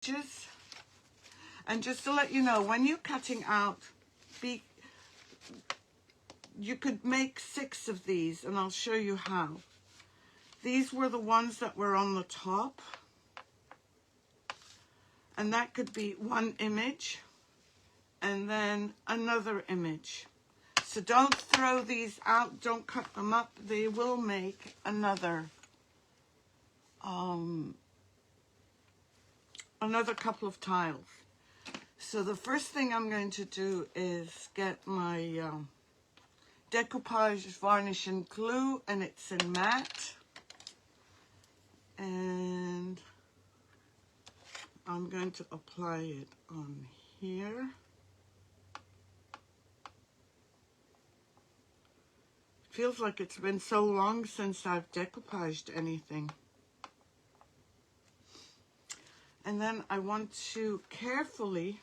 edges. And just to let you know, when you're cutting out, you could make 6 of these, and I'll show you how. These were the ones that were on the top, and that could be one image and then another image. So don't throw these out, don't cut them up. They will make another couple of tiles. So the first thing I'm going to do is get my Decoupage varnish and glue, and it's in matte. And I'm going to apply it on here. Feels like it's been so long since I've decoupaged anything. And then I want to carefully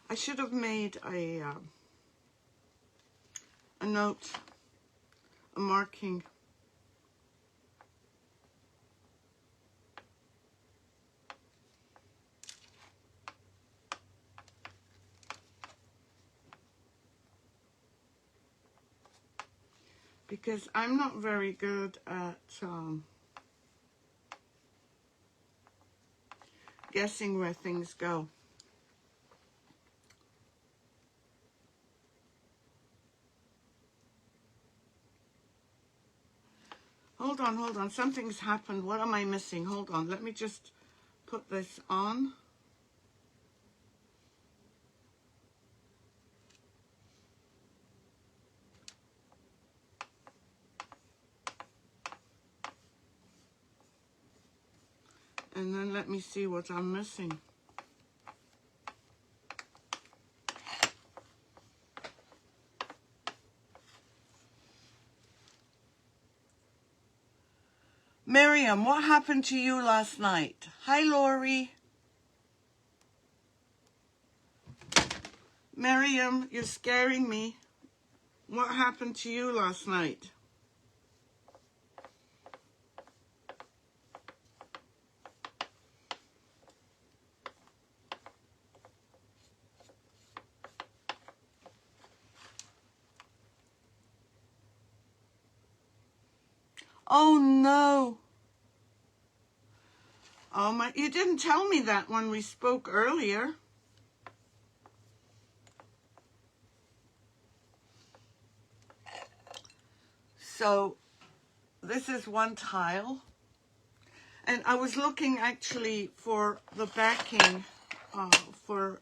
I should have made a note, a marking. Because I'm not very good at guessing where things go. Hold on, something's happened. What am I missing? Hold on, let me just put this on. And then let me see what I'm missing. Miriam, what happened to you last night? Hi, Lori. Miriam, you're scaring me. What happened to you last night? Oh, no. Oh, my, you didn't tell me that when we spoke earlier. So, this is one tile. And I was looking actually for the backing for...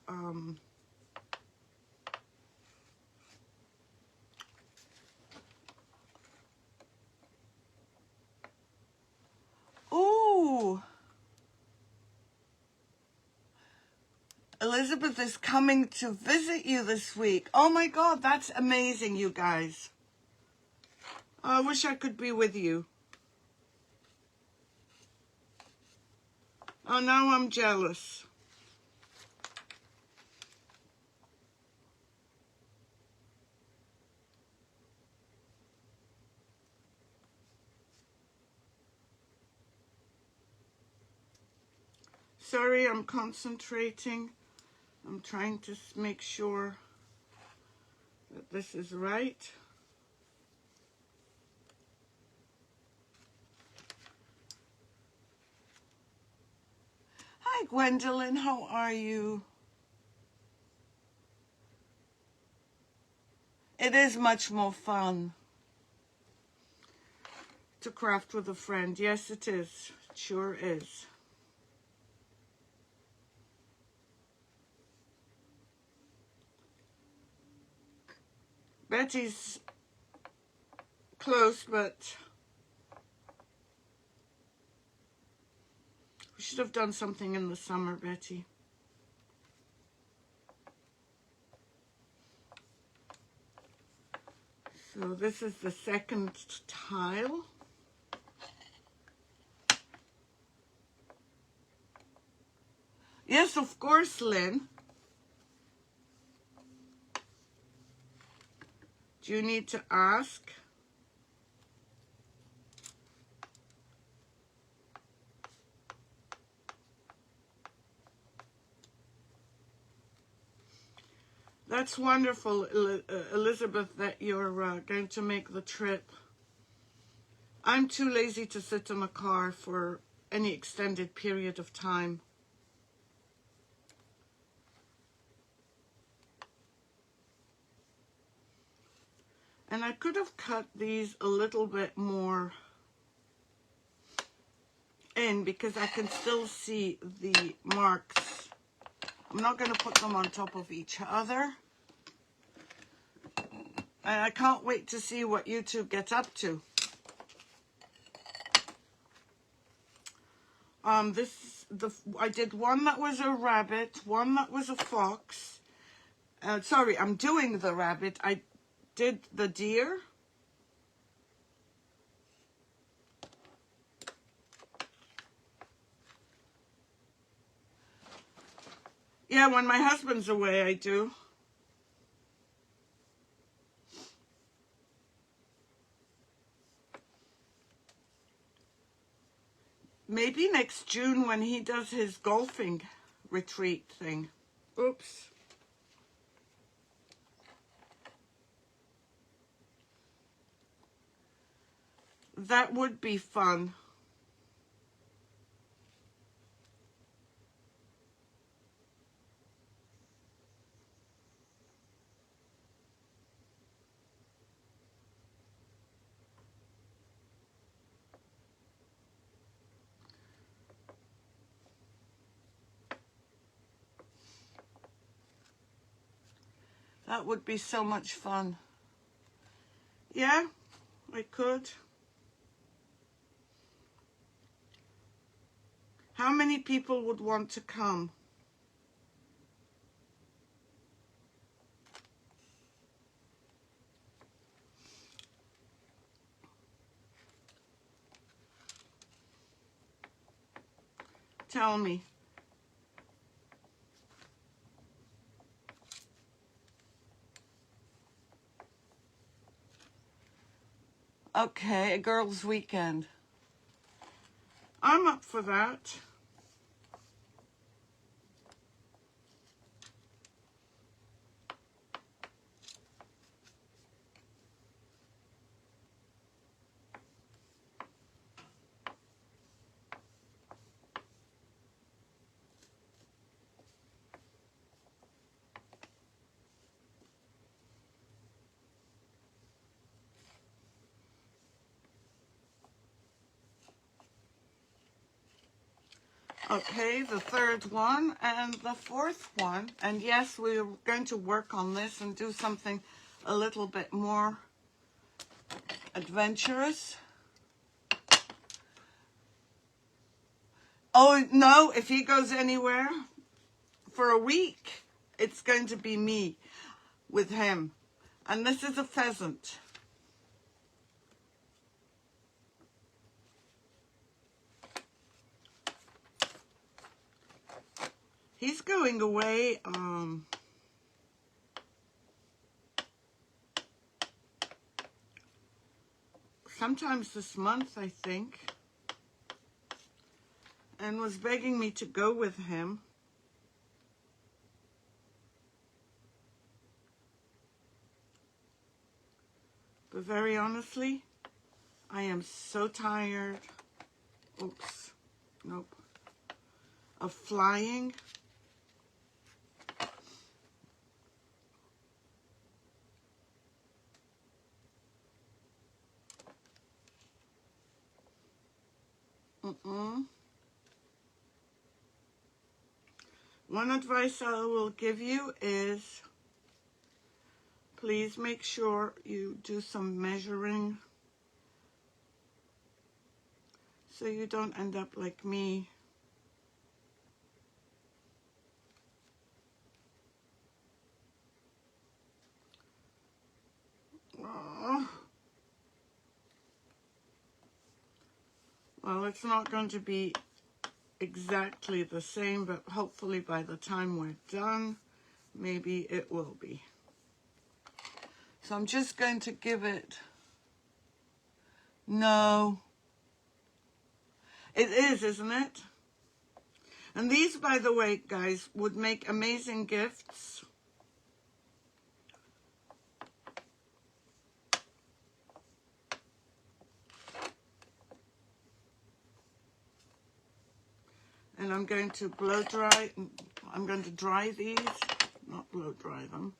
Ooh! Elizabeth is coming to visit you this week. Oh my God, that's amazing, you guys. I wish I could be with you. Oh, now I'm jealous. Sorry, I'm concentrating. I'm trying to make sure that this is right. Hi, Gwendolyn. How are you? It is much more fun to craft with a friend. Yes, it is. It sure is. Betty's close, but we should have done something in the summer, Betty. So this is the second tile. Yes, of course, Lynn. Do you need to ask? That's wonderful, Elizabeth, that you're going to make the trip. I'm too lazy to sit in a car for any extended period of time. And I could have cut these a little bit more in because I can still see the marks. I'm not going to put them on top of each other. And I can't wait to see what you two get up to. I did one that was a rabbit, one that was a fox. Sorry, I'm doing the rabbit. I did the deer. Yeah, when my husband's away, I do. Maybe next June when he does his golfing retreat thing. Oops. That would be fun. That would be so much fun. Yeah, I could. How many people would want to come? Tell me. Okay, a girls' weekend. I'm up for that. Okay, the third one and the fourth one. And yes, we're going to work on this and do something a little bit more adventurous. Oh, no, if he goes anywhere for a week, it's going to be me with him. And this is a pheasant. He's going away sometimes this month, I think, and was begging me to go with him. But very honestly, I am so tired. Oops, nope. Of flying. One advice I will give you is please make sure you do some measuring so you don't end up like me. Oh. Well, it's not going to be exactly the same, but hopefully by the time we're done, maybe it will be. So I'm just going to give it, no, it is, isn't it? And these, by the way, guys, would make amazing gifts. And I'm going to blow dry, I'm going to dry these, not blow dry them.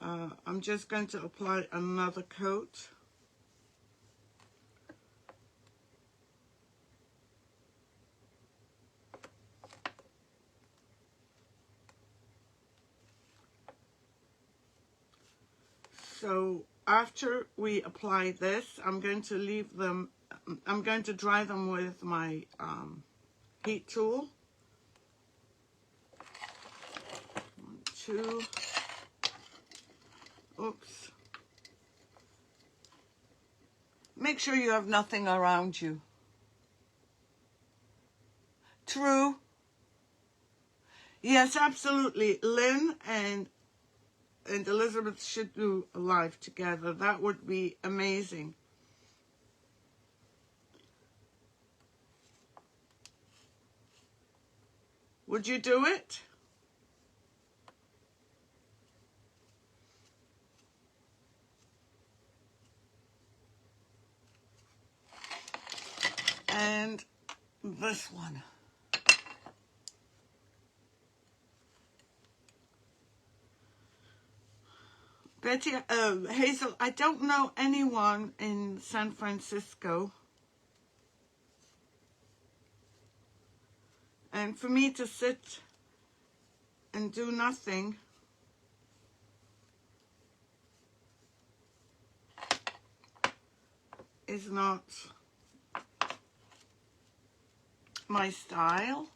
I'm just going to apply another coat. So after we apply this, I'm going to leave them, I'm going to dry them with my heat tool. 1, 2, oops. Make sure you have nothing around you. True. Yes, absolutely. Lynn and Elizabeth should do a live together. That would be amazing. Would you do it? And this one. Betty, Hazel, I don't know anyone in San Francisco. And for me to sit and do nothing is not my style.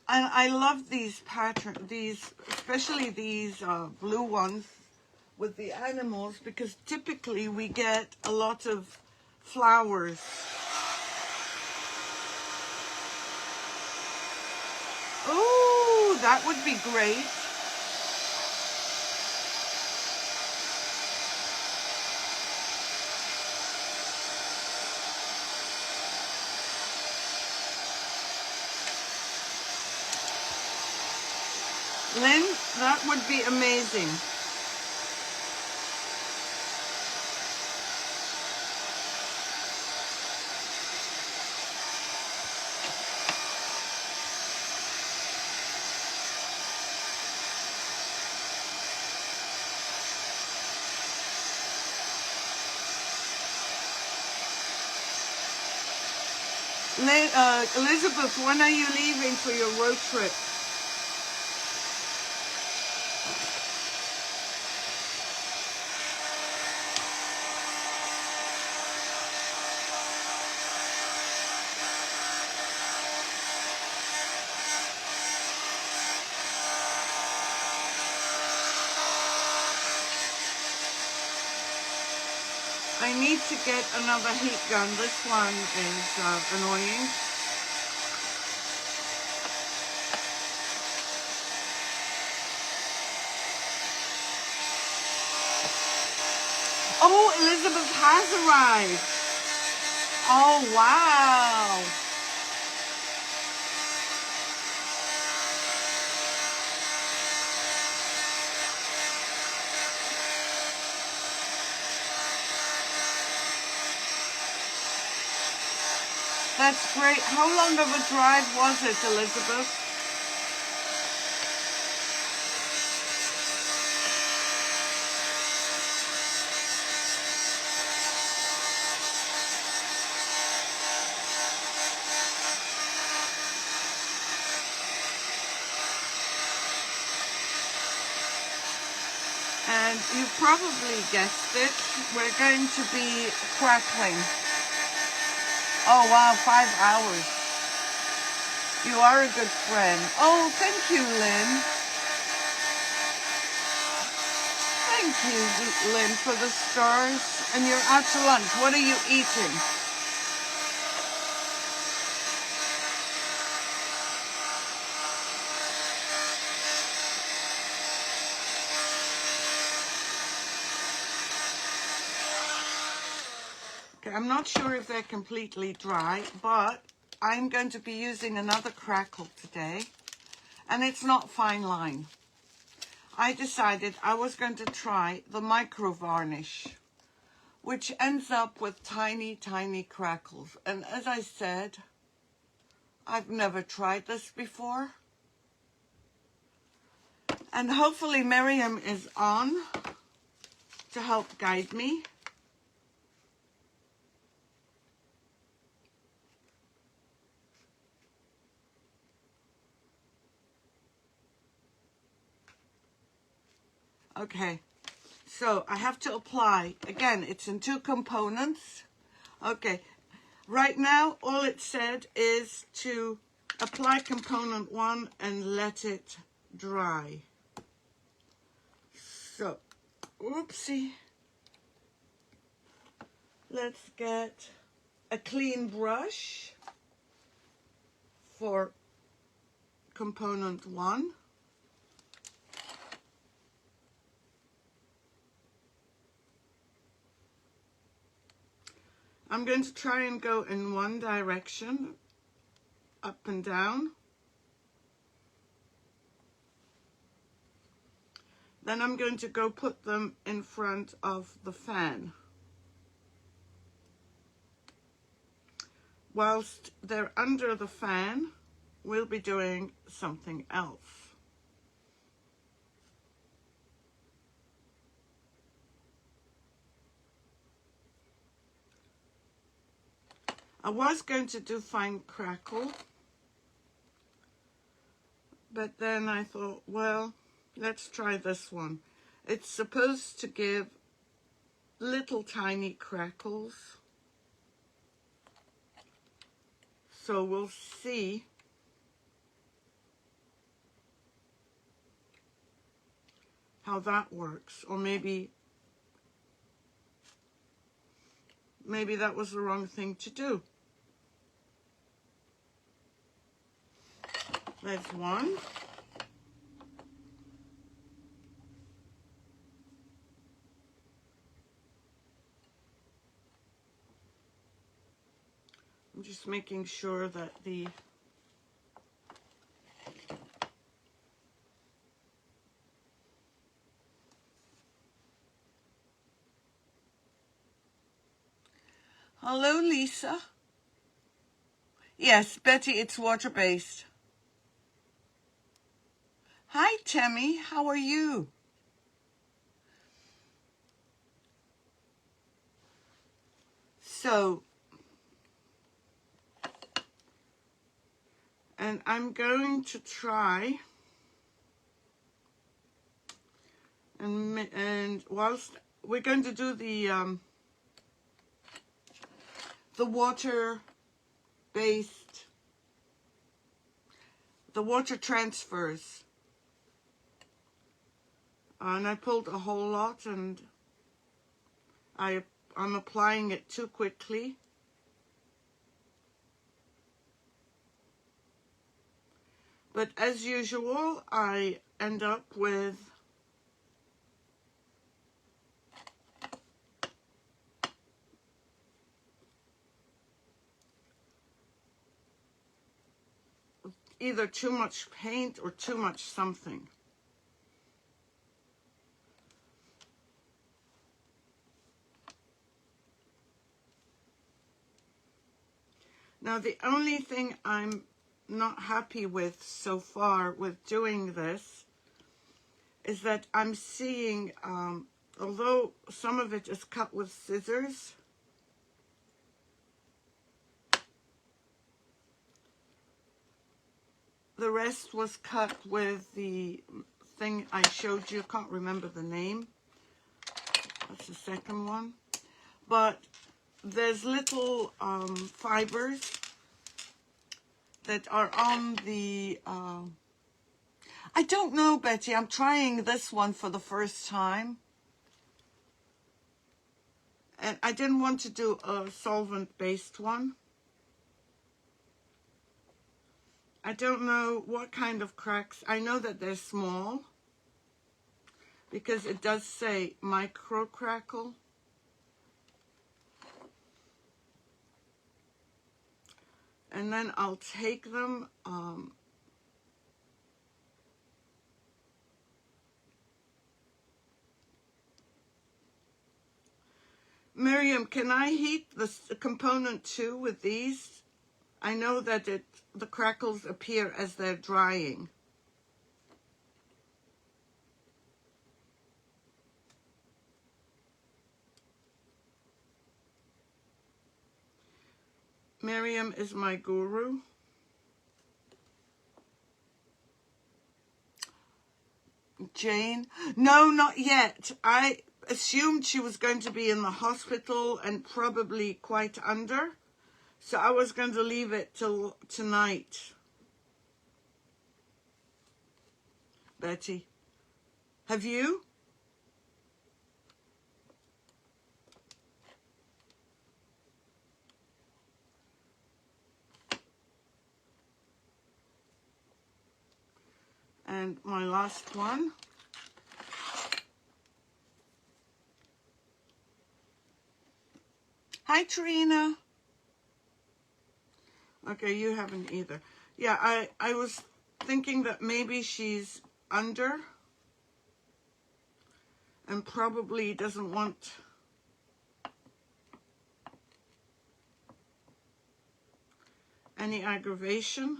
And I love these patterns, especially these blue ones with the animals, because typically we get a lot of flowers. Oh, that would be great. Lynn, that would be amazing. Elizabeth, when are you leaving for your road trip? I need to get another heat gun. This one is annoying. Oh, Elizabeth has arrived. Oh, wow. That's great. How long of a drive was it, Elizabeth? And you probably guessed it, we're going to be crackling. Oh wow, 5 hours. You are a good friend. Oh, thank you, Lynn. Thank you, Lynn, for the stars. And you're out to lunch. What are you eating? Okay, I'm not sure if they're completely dry, but I'm going to be using another crackle today. And it's not fine line. I decided I was going to try the micro varnish, which ends up with tiny, tiny crackles. And as I said, I've never tried this before. And hopefully Miriam is on to help guide me. Okay, so I have to apply. Again, it's in 2 components. Okay, right now all it said is to apply component 1 and let it dry. So, oopsie. Let's get a clean brush for component 1. I'm going to try and go in one direction, up and down. Then I'm going to go put them in front of the fan. Whilst they're under the fan, we'll be doing something else. I was going to do fine crackle, but then I thought, well, let's try this one. It's supposed to give little tiny crackles. So we'll see how that works. Or maybe that was the wrong thing to do. There's one. I'm just making sure that the Hello, Lisa. Yes, Betty, it's water-based. Hi, Tammy. How are you? So, and I'm going to try and whilst we're going to do the water-based, the water transfers. And I pulled a whole lot and I'm applying it too quickly. But as usual, I end up with either too much paint or too much something. Now, the only thing I'm not happy with so far with doing this is that I'm seeing, although some of it is cut with scissors, the rest was cut with the thing I showed you. Can't remember the name. That's the second one. But there's little fibers that are on the, I don't know, Betty, I'm trying this one for the first time. And I didn't want to do a solvent-based one. I don't know what kind of cracks. I know that they're small because it does say micro crackle. And then I'll take them, Miriam, can I heat the component 2 with these? I know that the crackles appear as they're drying. Miriam is my guru. Jane? No, not yet. I assumed she was going to be in the hospital and probably quite under. So I was going to leave it till tonight. Betty, have you? And my last one. Hi, Trina. Okay, you haven't either. Yeah, I was thinking that maybe she's under and probably doesn't want any aggravation.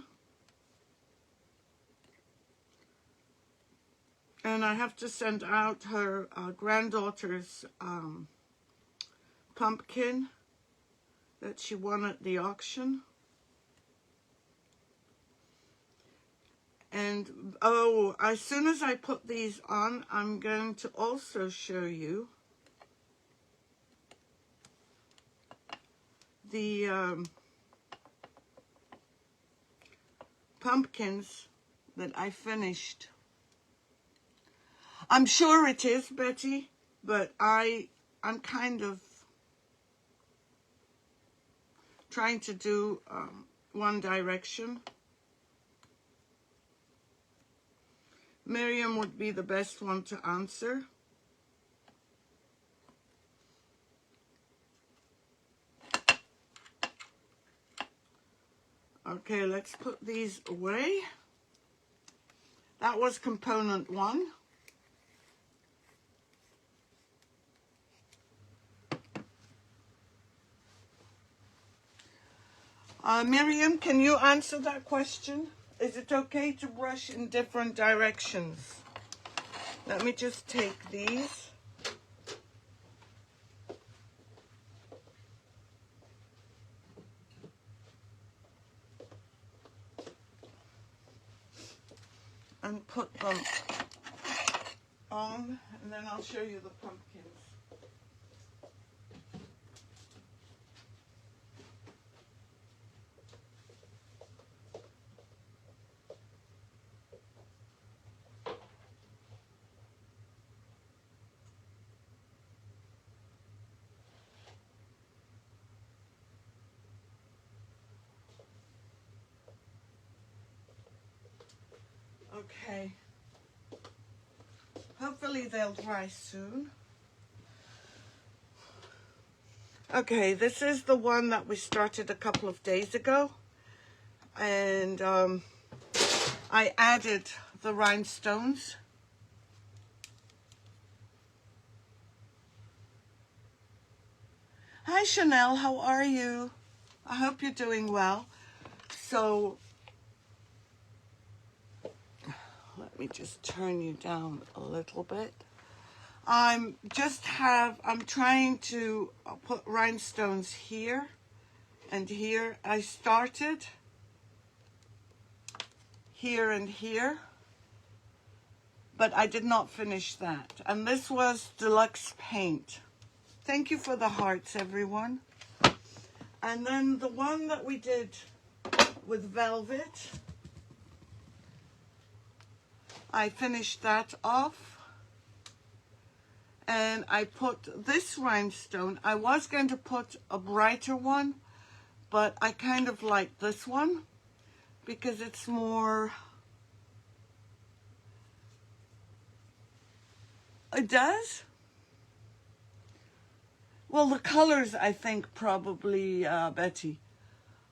And I have to send out her granddaughter's pumpkin that she won at the auction. And, oh, as soon as I put these on, I'm going to also show you the pumpkins that I finished. I'm sure it is, Betty, but I'm kind of trying to do one direction. Miriam would be the best one to answer. Okay, let's put these away. That was component 1. Miriam, can you answer that question? Is it okay to brush in different directions? Let me just take these. And put them on, and then I'll show you the pumpkins. Okay. Hopefully they'll dry soon. Okay, this is the one that we started a couple of days ago. And I added the rhinestones. Hi Chanel, how are you? I hope you're doing well. So let me just turn you down a little bit. I'm trying to put rhinestones here and here. I started here and here, but I did not finish that. And this was deluxe paint. Thank you for the hearts, everyone. And then the one that we did with velvet, I finished that off. And I put this rhinestone. I was going to put a brighter one, but I kind of like this one because it's more, it does? Well, the colors, I think, probably, Betty.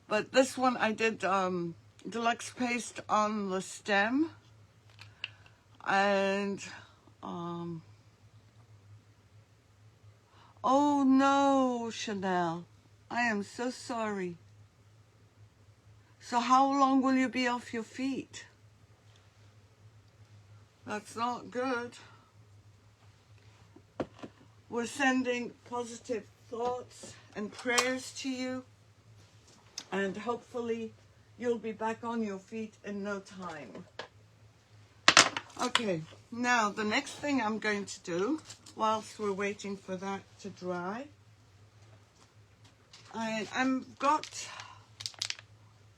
But this one I did deluxe paste on the stem. And, oh no, Chanel. I am so sorry. So how long will you be off your feet? That's not good. We're sending positive thoughts and prayers to you. And hopefully you'll be back on your feet in no time. Okay, now the next thing I'm going to do, whilst we're waiting for that to dry, I've got,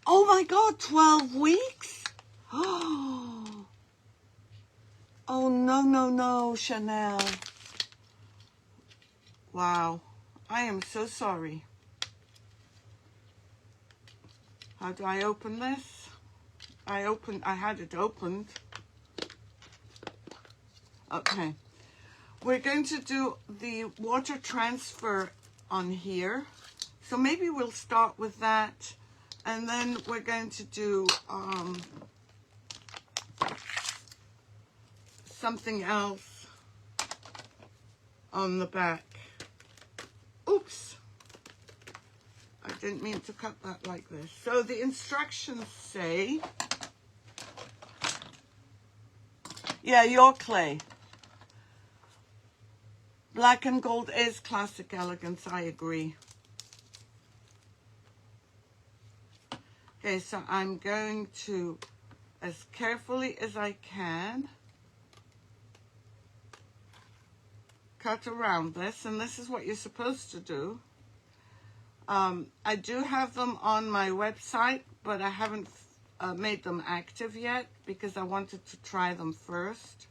oh my God, 12 weeks? Oh, no, no, no, Chanel. Wow, I am so sorry. How do I open this? I had it opened. Okay, we're going to do the water transfer on here. So maybe we'll start with that, and then we're going to do something else on the back. Oops, I didn't mean to cut that like this. So the instructions say, yeah, your clay. Black and gold is classic elegance, I agree. Okay, so I'm going to, as carefully as I can, cut around this, and this is what you're supposed to do. I do have them on my website, but I haven't made them active yet because I wanted to try them first.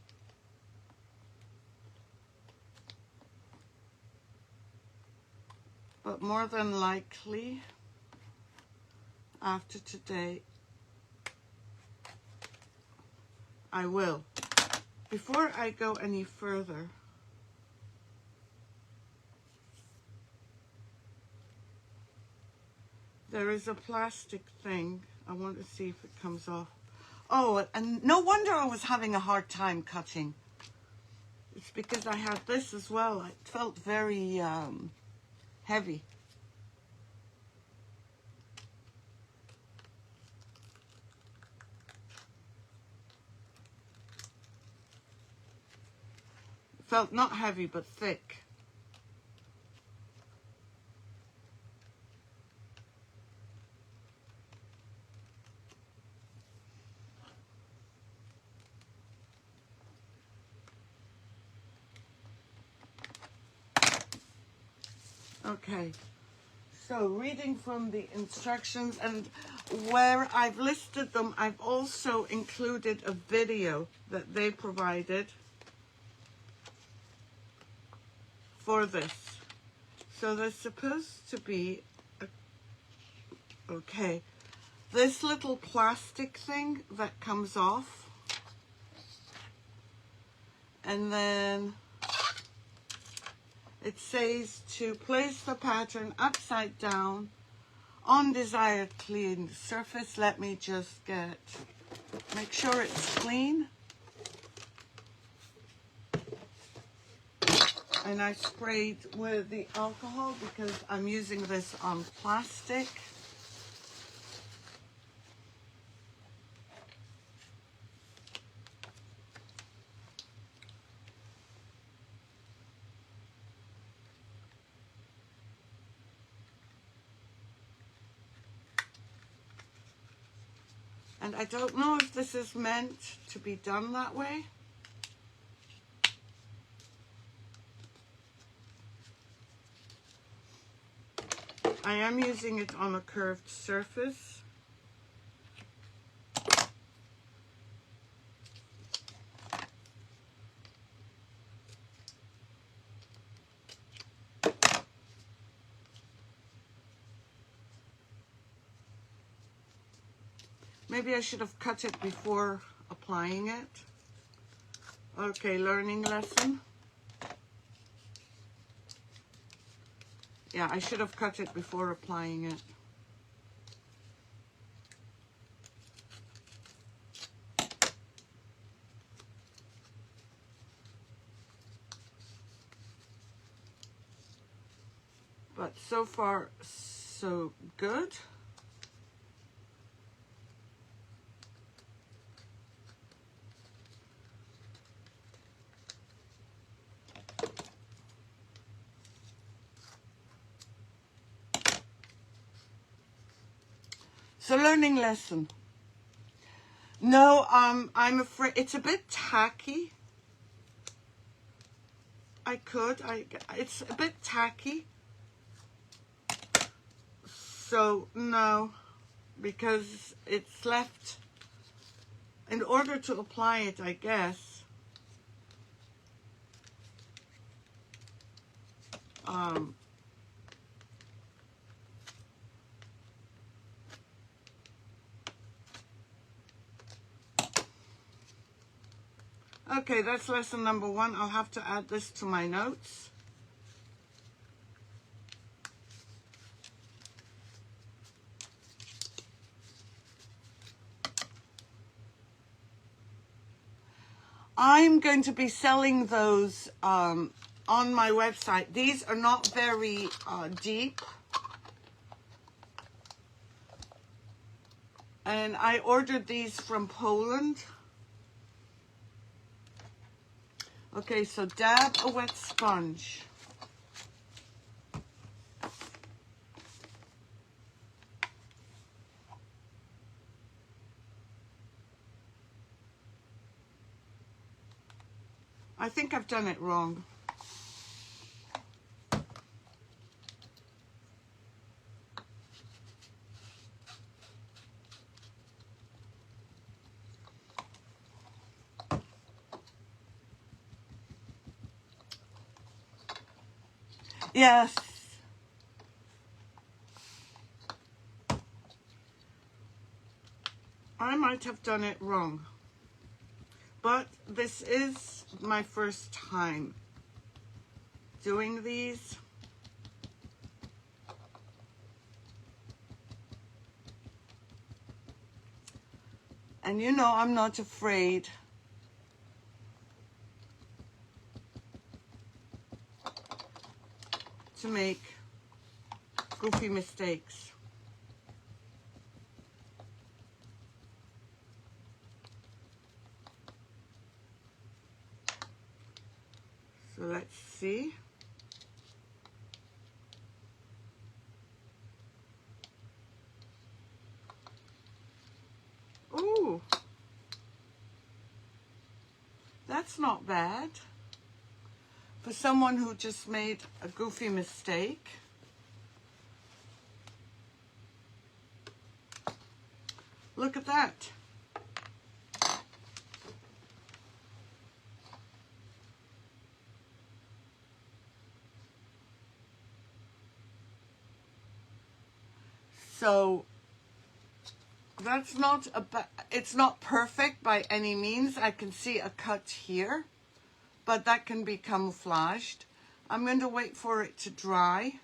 But more than likely, after today, I will. Before I go any further, there is a plastic thing. I want to see if it comes off. Oh, and no wonder I was having a hard time cutting. It's because I had this as well. It felt very heavy. It felt not heavy, but thick. Okay, so reading from the instructions, and where I've listed them, I've also included a video that they provided for this. So there's supposed to be, okay, this little plastic thing that comes off, and then it says to place the pattern upside down on desired clean surface. Let me just make sure it's clean. And I sprayed with the alcohol because I'm using this on plastic. And I don't know if this is meant to be done that way. I am using it on a curved surface. Maybe I should have cut it before applying it. Okay, learning lesson. Yeah, I should have cut it before applying it. But so far, so good. So learning lesson. No, I'm afraid it's a bit tacky. It's a bit tacky. So no, because it's left, in order to apply it, I guess, okay, that's lesson number 1. I'll have to add this to my notes. I'm going to be selling those on my website. These are not very deep. And I ordered these from Poland. Okay, so dab a wet sponge. I think I've done it wrong. Yes. I might have done it wrong. But this is my first time doing these. And you know I'm not afraid to make goofy mistakes. So let's see. Ooh, that's not bad for someone who just made a goofy mistake. Look at that. So that's not it's not perfect by any means. I can see a cut here, but that can be camouflaged. I'm going to wait for it to dry,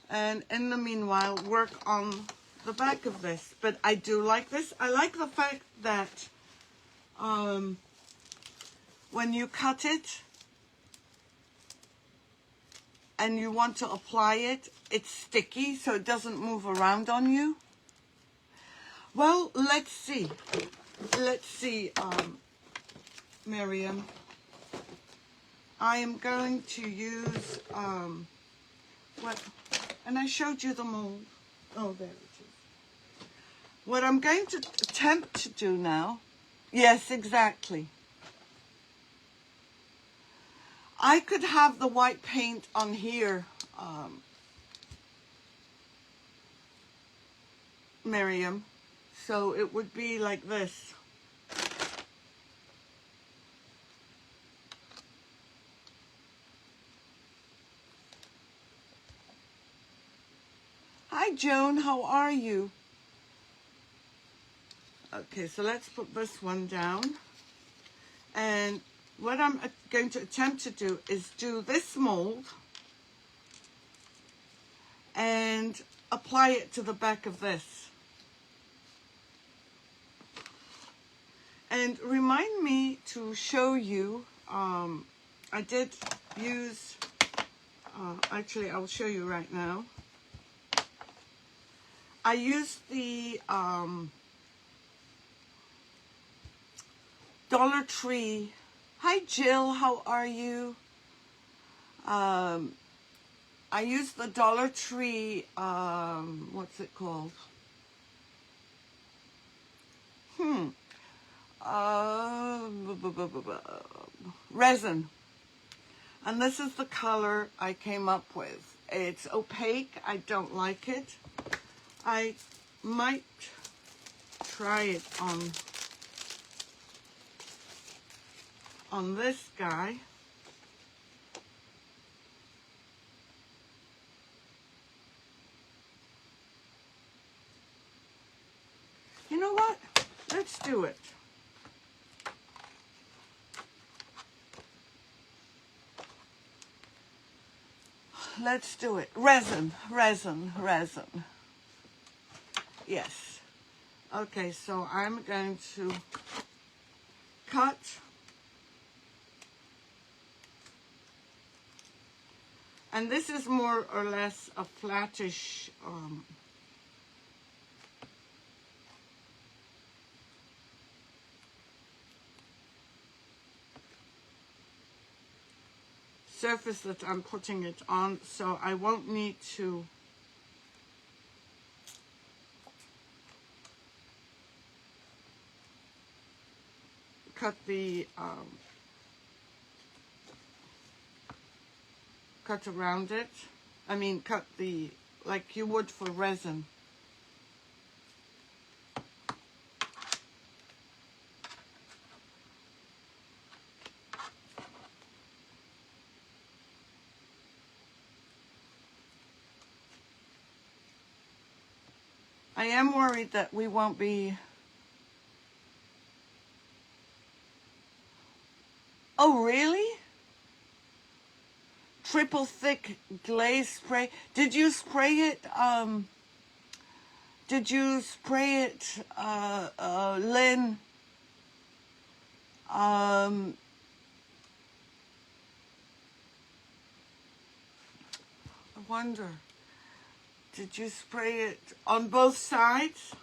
and in the meanwhile work on the back of this. But I do like this. I like the fact that when you cut it and you want to apply it, it's sticky, so it doesn't move around on you. Well, let's see. Let's see, Miriam. I am going to use, what, and I showed you the mold. Oh, there it is. What I'm going to attempt to do now, yes, exactly. I could have the white paint on here, Miriam, so it would be like this. Hi, Joan, how are you? Okay, so let's put this one down. And what I'm going to attempt to do is do this mold and apply it to the back of this. And remind me to show you, I did use, actually I'll show you right now. I used the Dollar Tree. Hi Jill, how are you? I used the Dollar Tree, what's it called? Resin. And this is the color I came up with. It's opaque, I don't like it. I might try it on this guy. You know what? Let's do it. Let's do it. Resin, resin, resin. Yes. Okay, so I'm going to cut. And this is more or less a flattish surface that I'm putting it on, so I won't need to cut the cut around it. I mean, cut the, like you would for resin. I am worried that we won't be... Oh, really? Triple thick glaze spray. Did you spray it, Lynn? I wonder, did you spray it on both sides?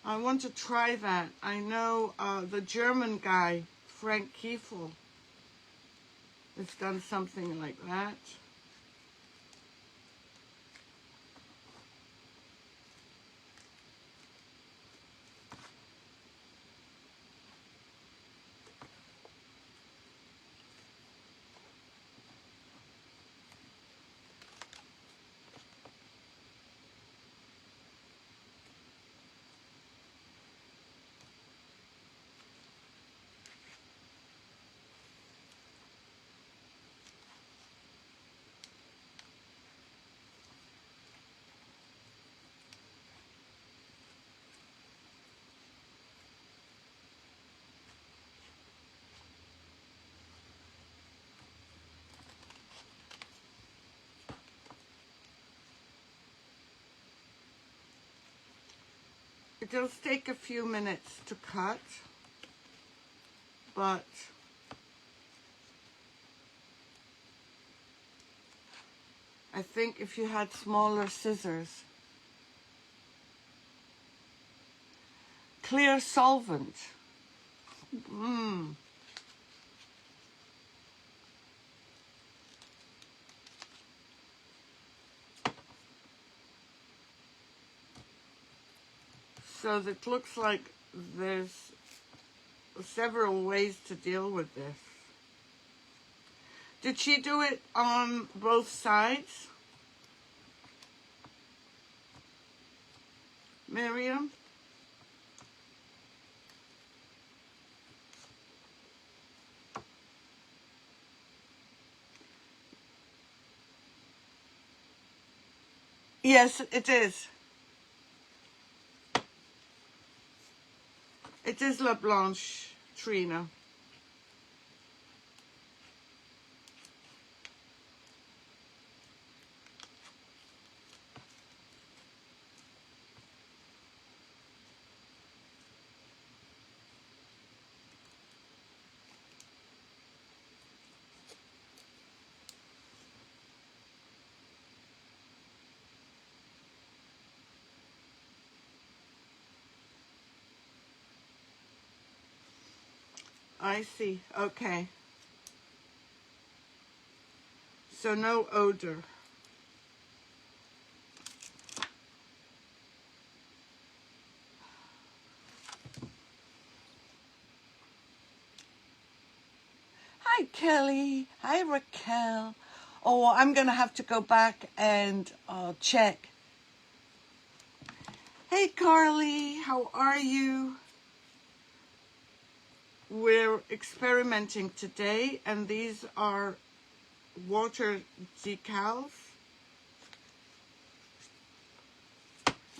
I want to try that. I know the German guy, Frank Kiefel, has done something like that. It does take a few minutes to cut, but I think if you had smaller scissors. Clear solvent. So it looks like there's several ways to deal with this. Did she do it on both sides, Miriam? Yes, it is. It is La Blanche, Trina. I see. Okay. So no odor. Hi, Kelly. Hi, Raquel. Oh, I'm going to have to go back and check. Hey, Carly. How are you? We're experimenting today, and these are water decals.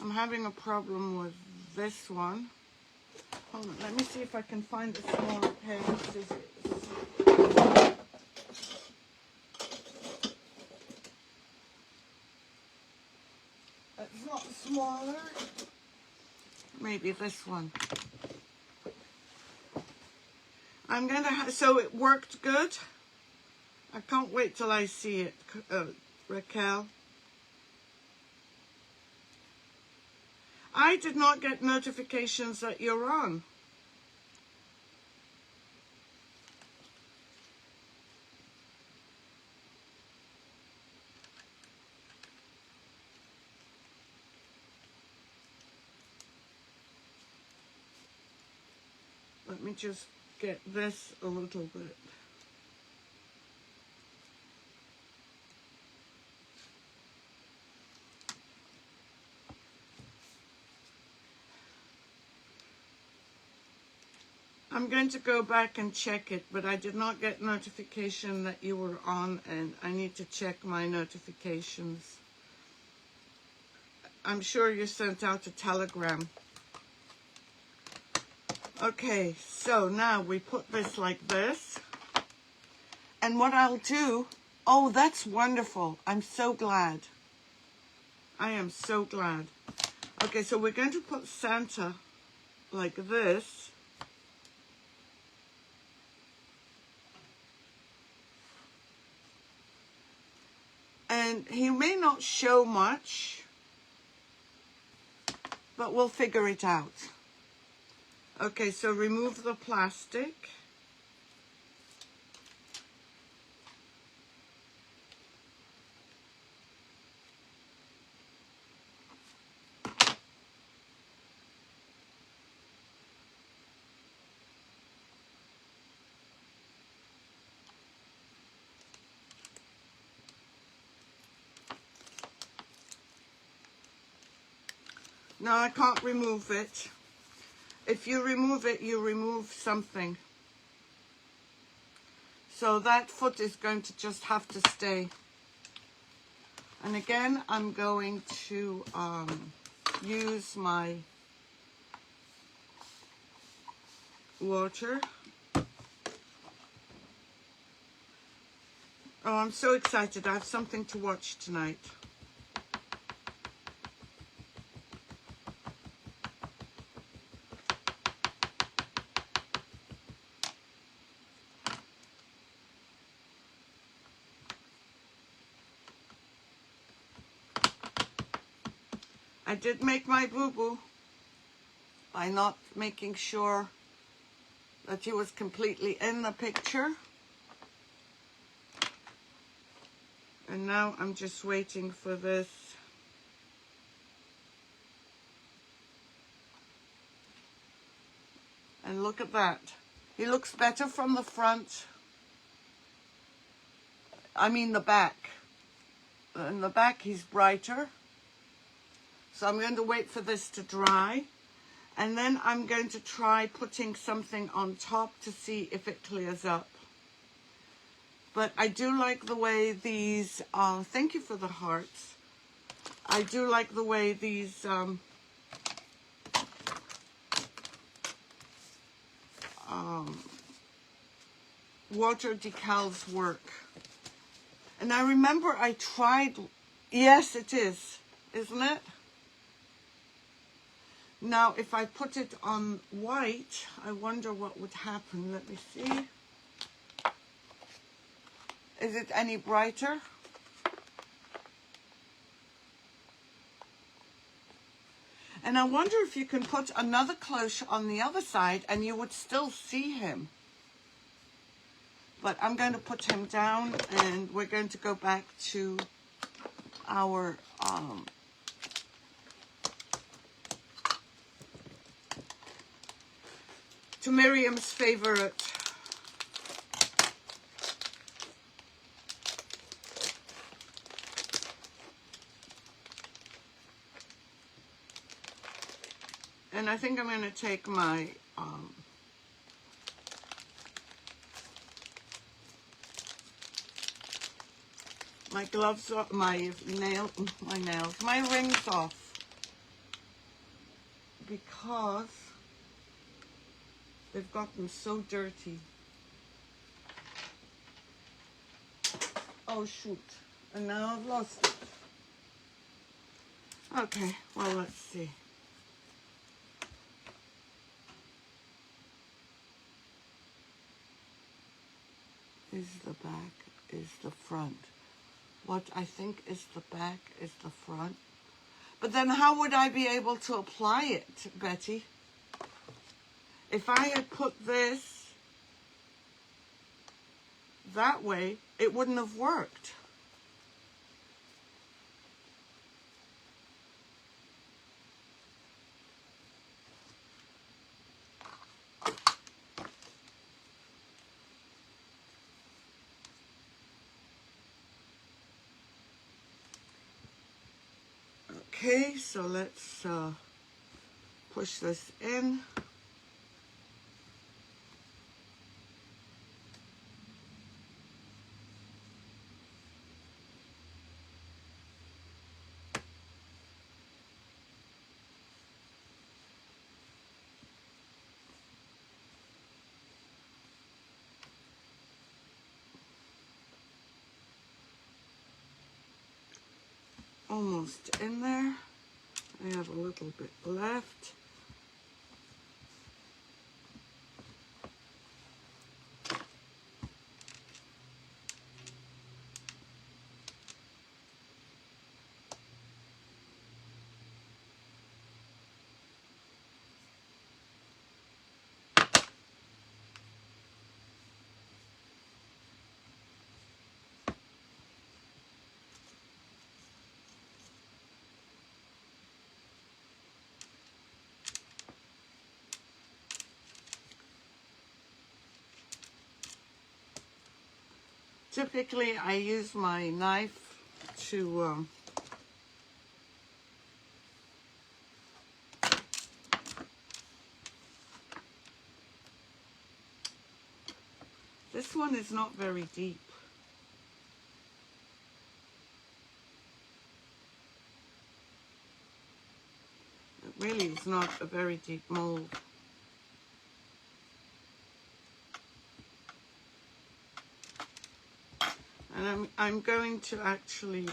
I'm having a problem with this one. Hold on, let me see if I can find a smaller pair of scissors. It's not smaller. Maybe this one. I'm gonna. So it worked good. I can't wait till I see it, Raquel. I did not get notifications that you're on. Let me just get this a little bit. I'm going to go back and check it, but I did not get notification that you were on, and I need to check my notifications. I'm sure you sent out a telegram. Okay, so now we put this like this. And what I'll do, oh, that's wonderful. I'm so glad. I am so glad. Okay, so we're going to put Santa like this. And he may not show much, but we'll figure it out. Okay, so remove the plastic. No, I can't remove it. If you remove it, you remove something. So that foot is going to just have to stay. And again, I'm going to use my water. Oh, I'm so excited. I have something to watch tonight. I did make my boo-boo by not making sure that he was completely in the picture. And now I'm just waiting for this. And look at that. He looks better from the front. I mean the back. In the back he's brighter. So I'm going to wait for this to dry. And then I'm going to try putting something on top to see if it clears up. But I do like the way these, thank you for the hearts. I do like the way these water decals work. And I remember I tried, yes it is, isn't it? Now if I put it on white, I wonder what would happen. Let me see. Is it any brighter? And I wonder if you can put another cloche on the other side and you would still see him. But I'm going to put him down and we're going to go back to our to Miriam's favorite and I think I'm going to take my my gloves off, my rings off, because they've gotten so dirty. Oh shoot, and now I've lost it. Okay, well let's see. Is the back, is the front. What I think is the back is the front. But then how would I be able to apply it, Betty? If I had put this that way, it wouldn't have worked. Okay, so let's push this in. Almost in there. I have a little bit left. Typically, I use my knife to this one is not very deep. It really is not a very deep mold. And I'm going to actually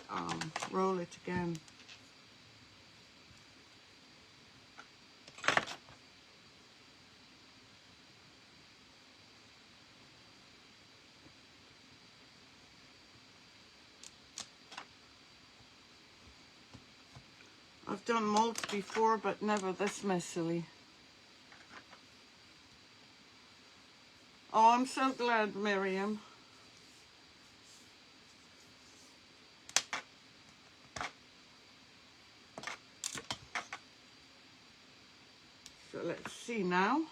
roll it again. I've done molds before, but never this messily. Oh, I'm so glad, Miriam. So let's see now.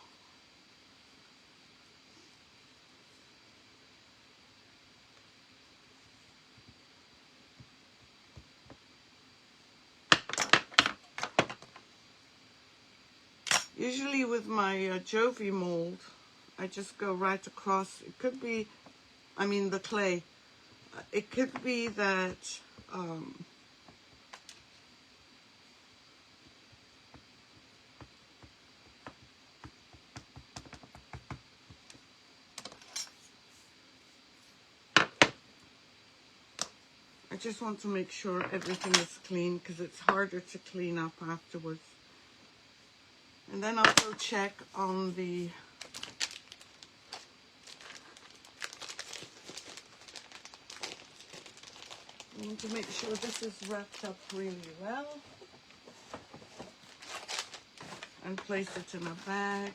Usually with my Jovi mold, I just go right across. It could be, I mean the clay, it could be that just want to make sure everything is clean because it's harder to clean up afterwards. And then also check on the I want to make sure this is wrapped up really well. And place it in a bag.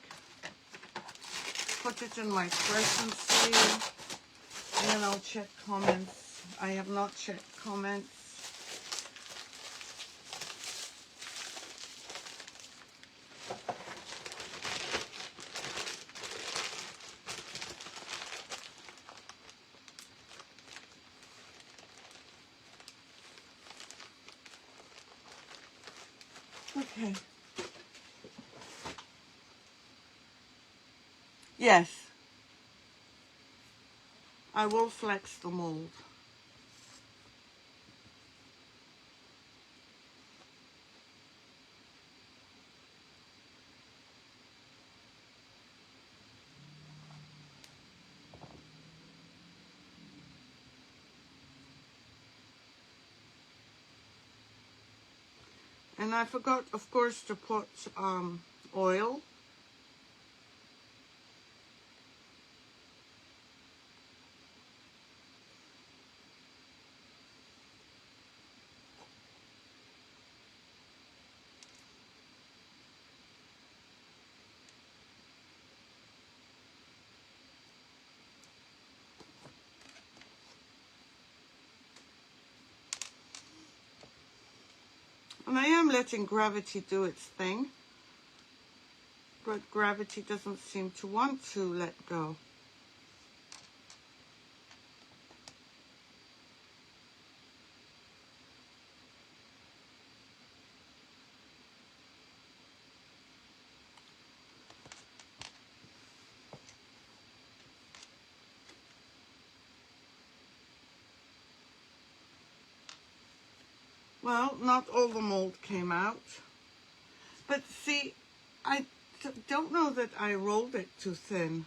Put it in my present seal. And then I'll check comments. I have not checked comments. Okay. Yes. I will flex the mold. And I forgot, of course, to put oil. And I am letting gravity do its thing. But gravity doesn't seem to want to let go. Well, not all the mold came out. But see, I don't know that I rolled it too thin.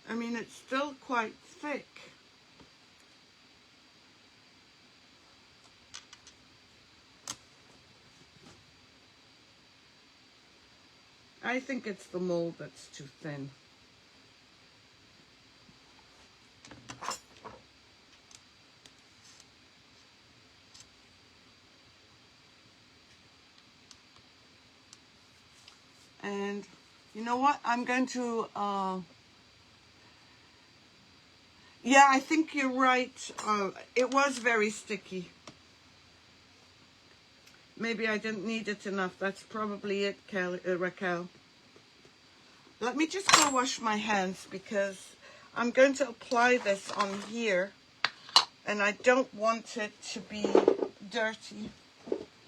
I mean, it's still quite thick. I think it's the mold that's too thin. And you know what? I'm going to, yeah, I think you're right. It was very sticky. Maybe I didn't need it enough. That's probably it, Raquel. Let me just go wash my hands because I'm going to apply this on here and I don't want it to be dirty.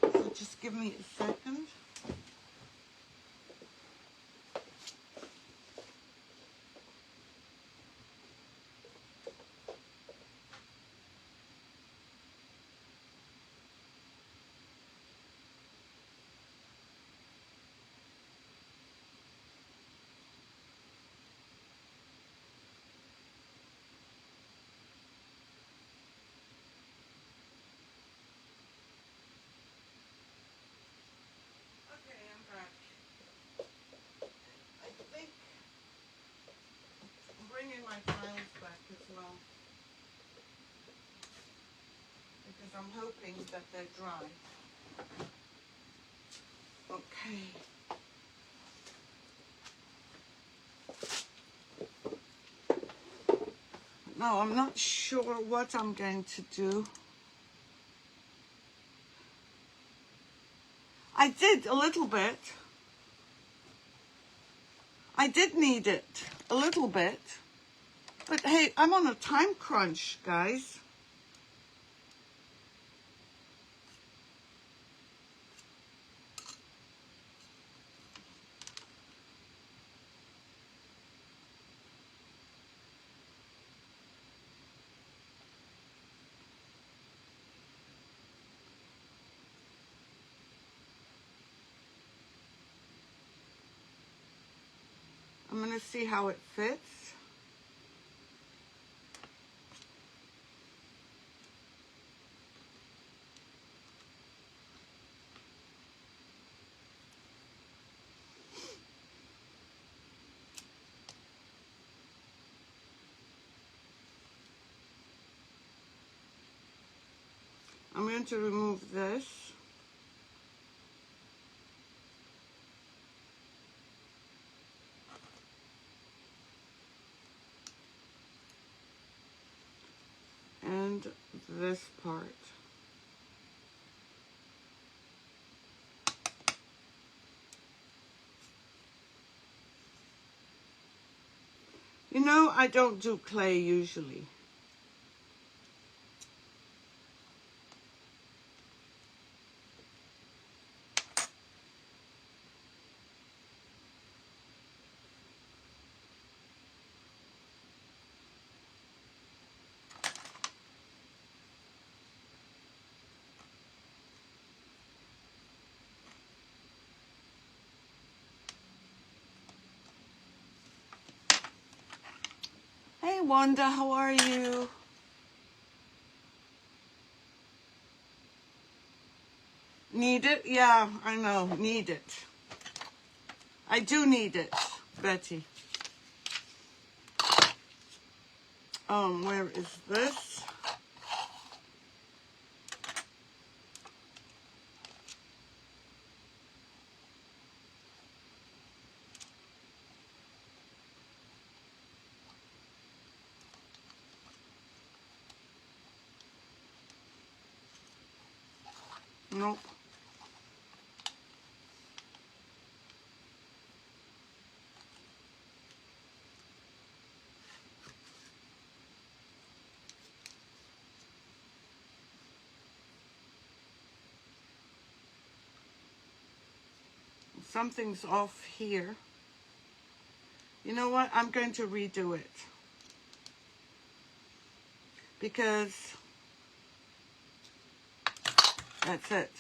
So just give me a second. My files back as well because I'm hoping that they're dry. Okay. Now I'm not sure what I'm going to do. I did a little bit. I did need it a little bit. But hey, I'm on a time crunch, guys. I'm going to see how it fits. going to remove this. And this part. You know, I don't do clay usually. Hey Wanda, how are you? Need it? Yeah, I know, need it. I do need it, Betty. Where is this? Nope. Something's off here. You know what? I'm going to redo it. Because that's it.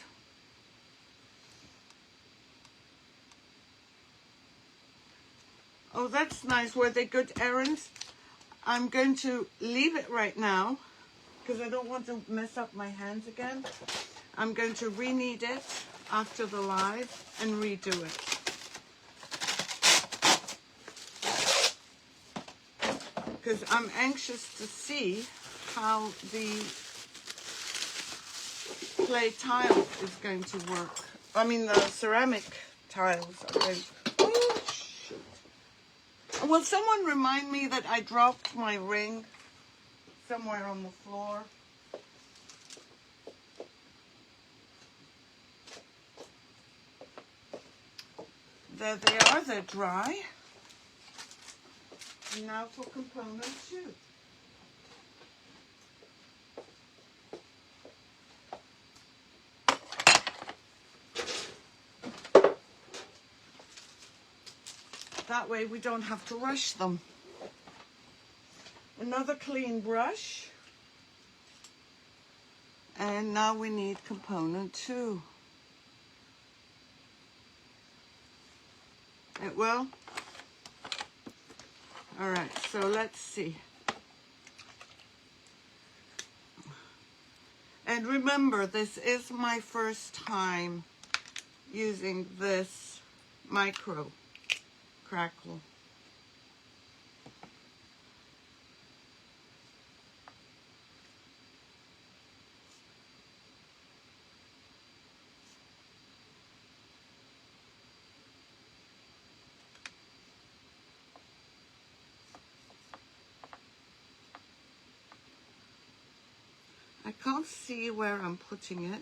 Oh, that's nice. Were they good errands? I'm going to leave it right now because I don't want to mess up my hands again. I'm going to re-knead it after the live and redo it. Because I'm anxious to see how the clay tile is going to work. I mean the ceramic tiles are going to... Oh, shoot. Will someone remind me that I dropped my ring somewhere on the floor? There they are, they're dry. And now for component 2. That way we don't have to rush them. Another clean brush. And now we need component 2. It will? All right, so let's see. And remember, this is my first time using this micro crackle. I can't see where I'm putting it.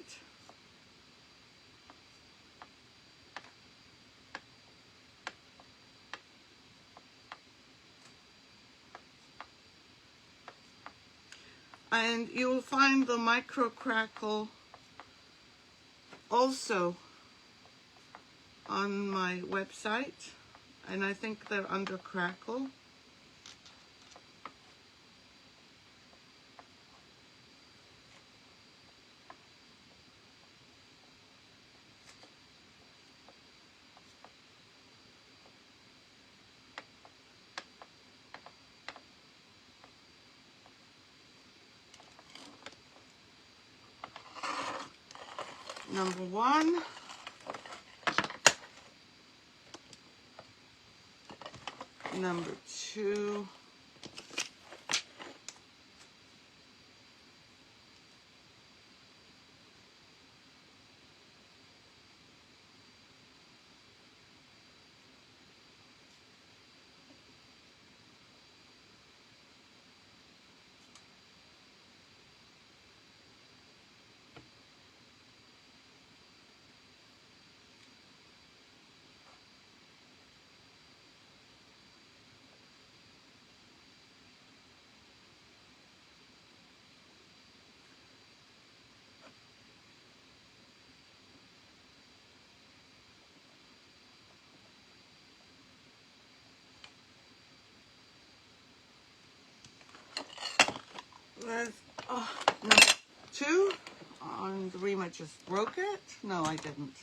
And you will find the micro crackle also on my website, and I think they're under crackle. Number 1. Number 2. There's number 2, and Rima just broke it. No, I didn't.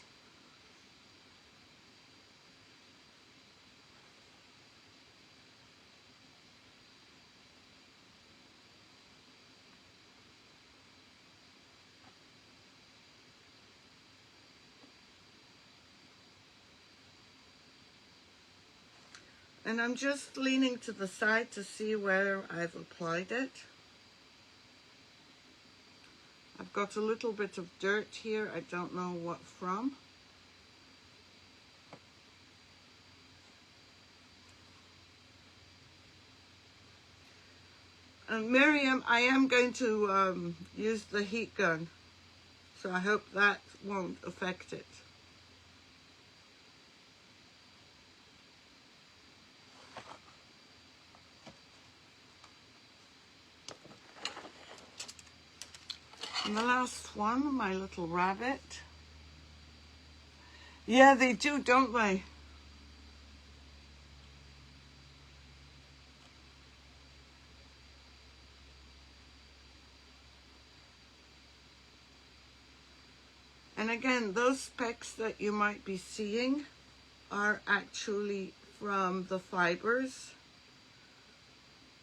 And I'm just leaning to the side to see where I've applied it. I've got a little bit of dirt here. I don't know what from. And Miriam, I am going to use the heat gun, so I hope that won't affect it. And the last one, my little rabbit. Yeah, they do, don't they? And again, those specks that you might be seeing are actually from the fibers,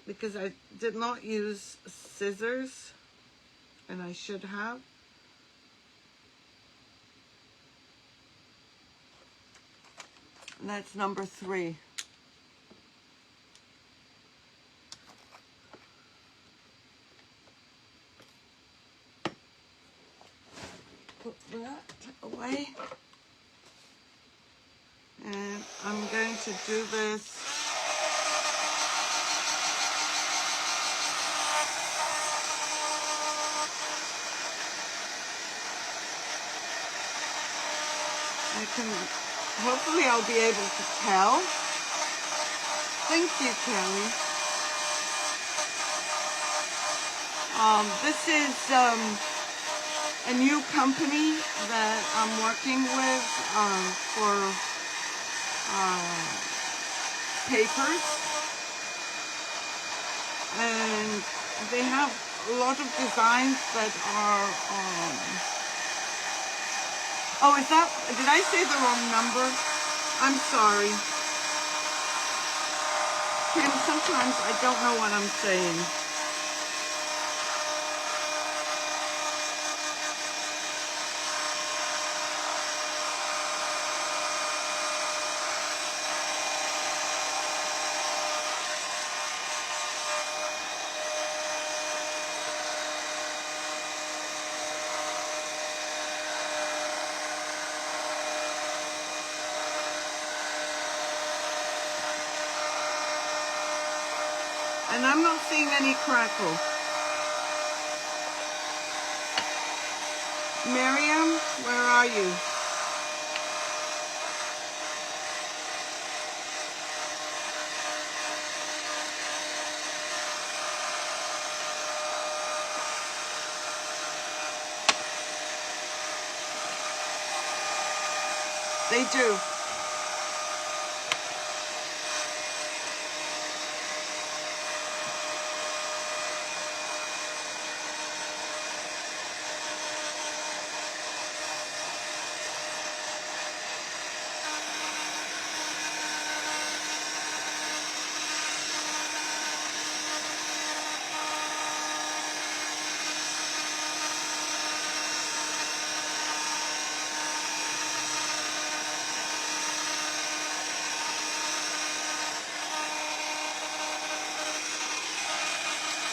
because I did not use scissors, and I should have. And that's number 3. Put that away. And I'm going to do this hopefully I'll be able to tell. Thank you, Kelly. This is a new company that I'm working with for papers, and they have a lot of designs that are oh, did I say the wrong number? I'm sorry. Kim, sometimes I don't know what I'm saying. And I'm not seeing any crackle. Miriam, where are you? They do.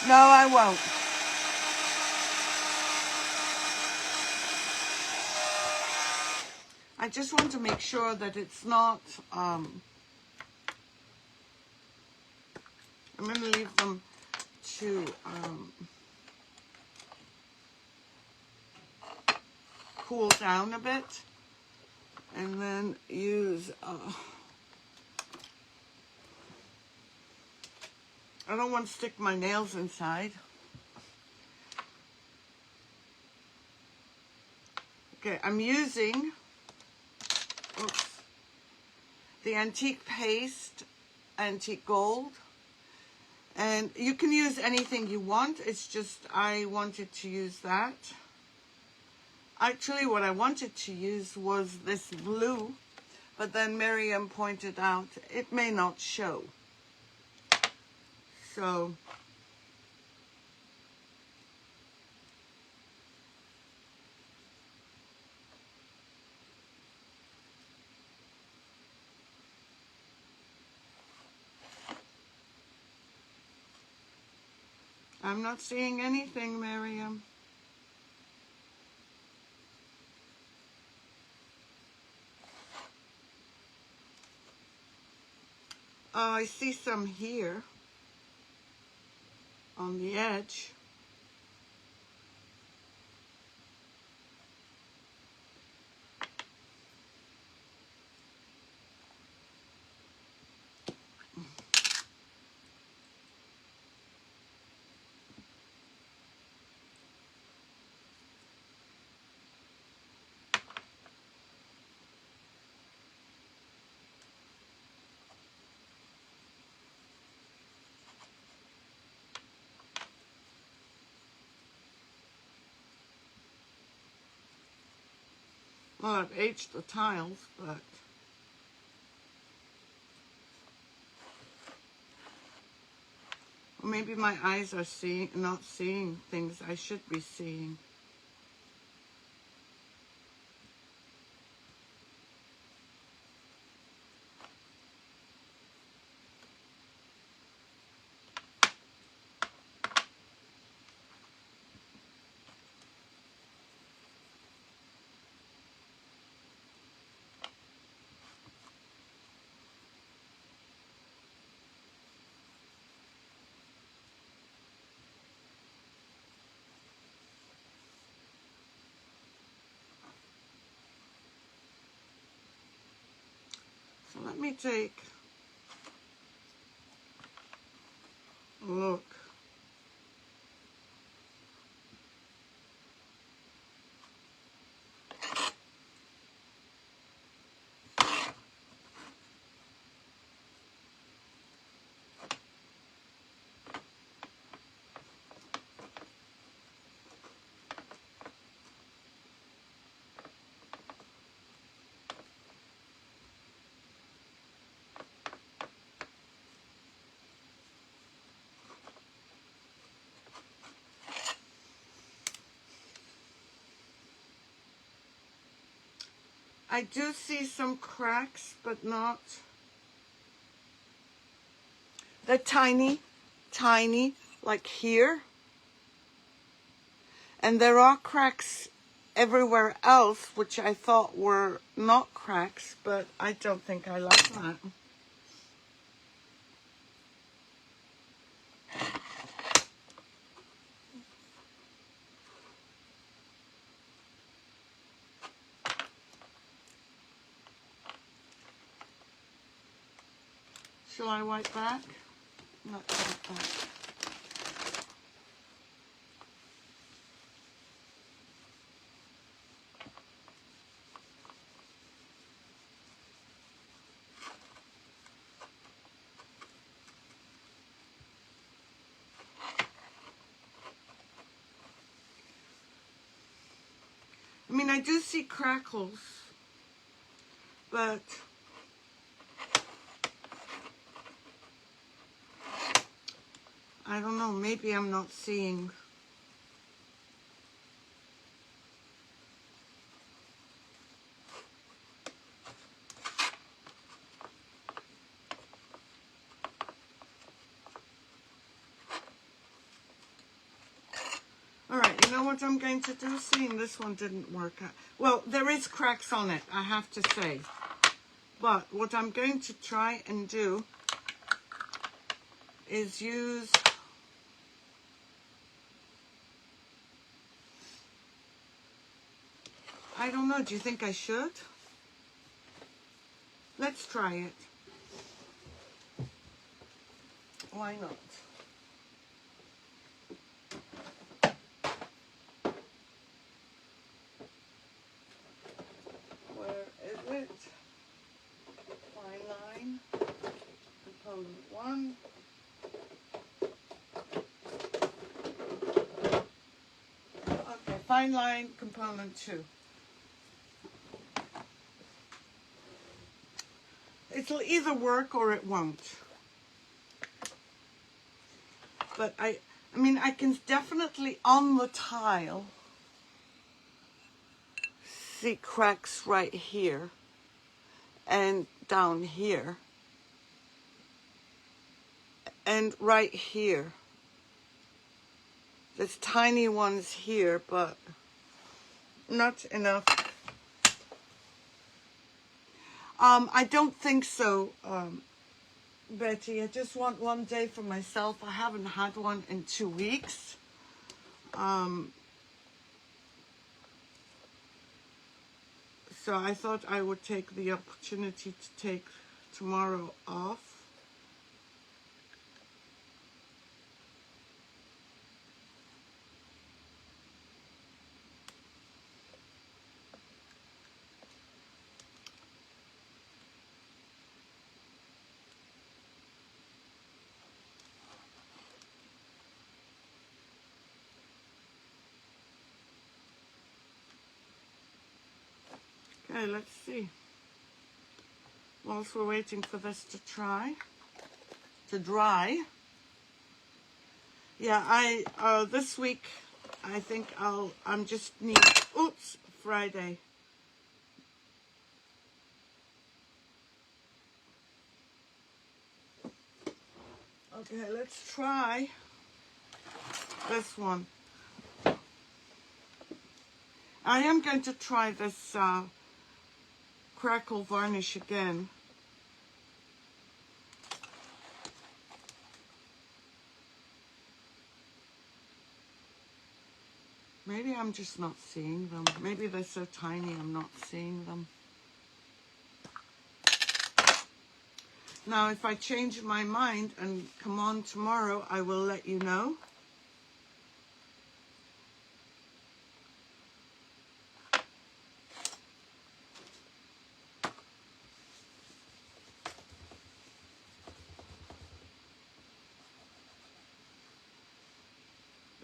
No, I won't. I just want to make sure that it's not, I'm going to leave them to cool down a bit, and then use, I don't want to stick my nails inside. Okay, I'm using the Antique Paste Antique Gold, And you can use anything you want. It's just I wanted to use that. Actually, what I wanted to use was this blue, but then Miriam pointed out it may not show. So I'm not seeing anything, Miriam. Oh, I see some here on the edge. Well, I've aged the tiles, but maybe my eyes are not seeing things I should be seeing. So let me take a look. I do see some cracks, but not. They're tiny, tiny, like here. And there are cracks everywhere else, which I thought were not cracks, but I don't think I like that. Shall I wipe back? Not wipe back. I mean, I do see crackles, but I don't know, maybe I'm not seeing. All right, you know what I'm going to do? Seeing this one didn't work out. Well, there is cracks on it, I have to say. But what I'm going to try and do is use I don't know, do you think I should? Let's try it. Why not? Where is it? Fine line. Component 1. fine line component 2. It'll either work or it won't. But I mean, I can definitely on the tile see cracks right here and down here and right here. There's tiny ones here, but not enough. I don't think so, Betty. I just want one day for myself. I haven't had one in 2 weeks. So I thought I would take the opportunity to take tomorrow off. Okay, let's see. Whilst we're waiting for this to dry. Yeah, this week I think I'm just need, oops, Friday. Okay, let's try this one. I am going to try this crackle varnish again. Maybe I'm just not seeing them. Maybe they're so tiny I'm not seeing them. Now, if I change my mind and come on tomorrow, I will let you know.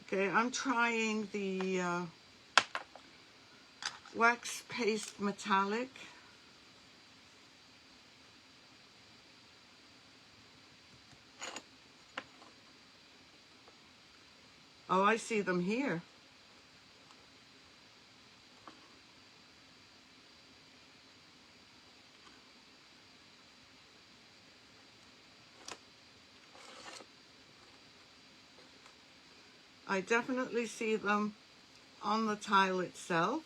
Okay, I'm trying the wax paste metallic. Oh, I see them here. I definitely see them on the tile itself.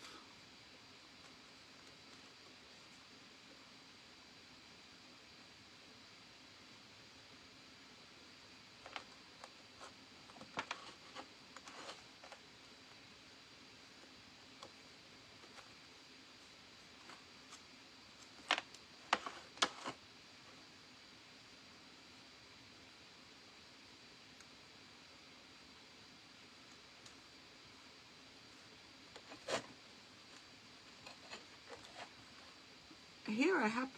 Here I have,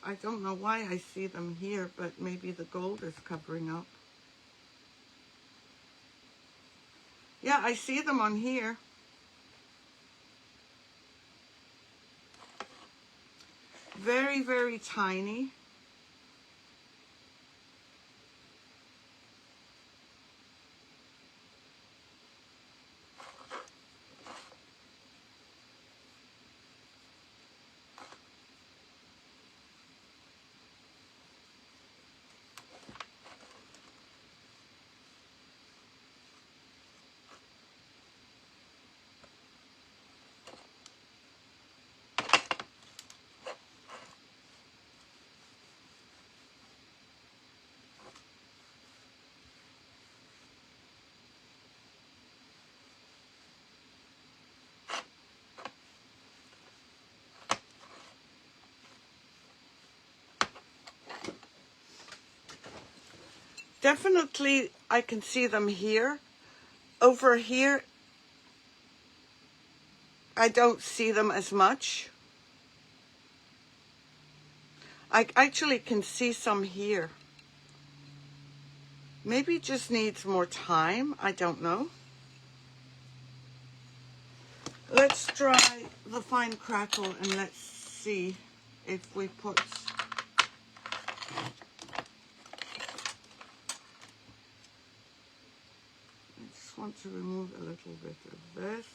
I don't know why I see them here, but maybe the gold is covering up. Yeah, I see them on here. Very, very tiny. Definitely, I can see them here. Over here, I don't see them as much. I actually can see some here. Maybe it just needs more time. I don't know. Let's try the fine crackle and let's see if we put I just want to remove a little bit of this.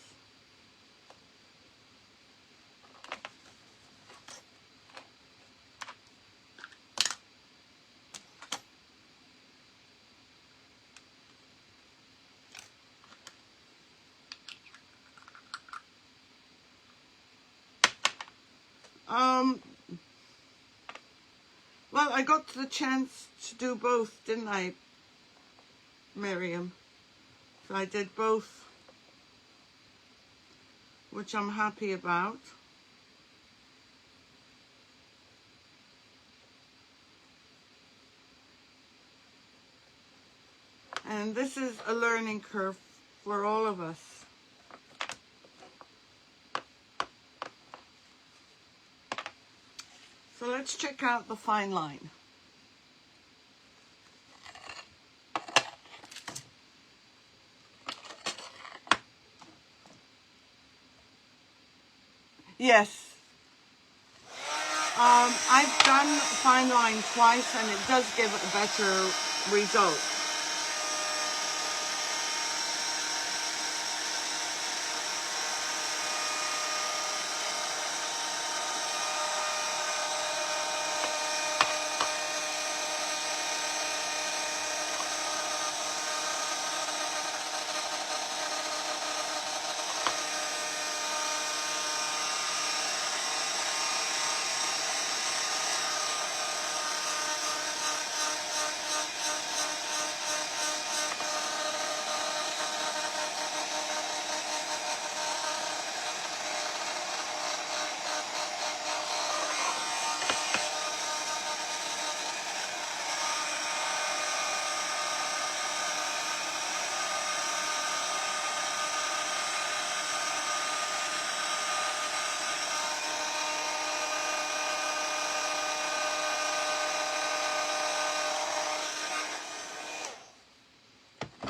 Well, I got the chance to do both, didn't I, Miriam? So I did both, which I'm happy about. And this is a learning curve for all of us. So let's check out the fine line. Yes, I've done fine line twice and it does give a better result.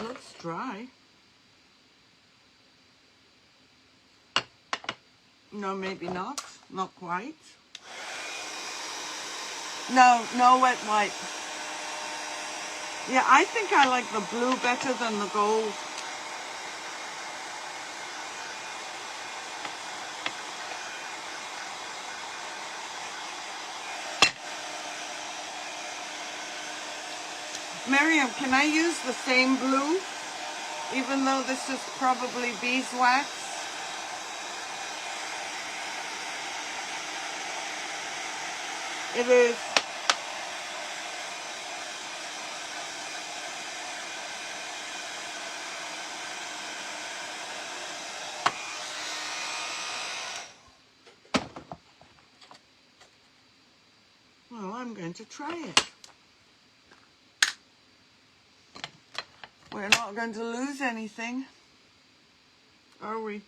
Looks dry. No, maybe not. Not quite. No, no wet wipe. Yeah, I think I like the blue better than the gold. Miriam, can I use the same blue, even though this is probably beeswax? It is. Well, I'm going to try it. We're not going to lose anything, are we?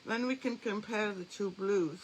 Then we can compare the two blues.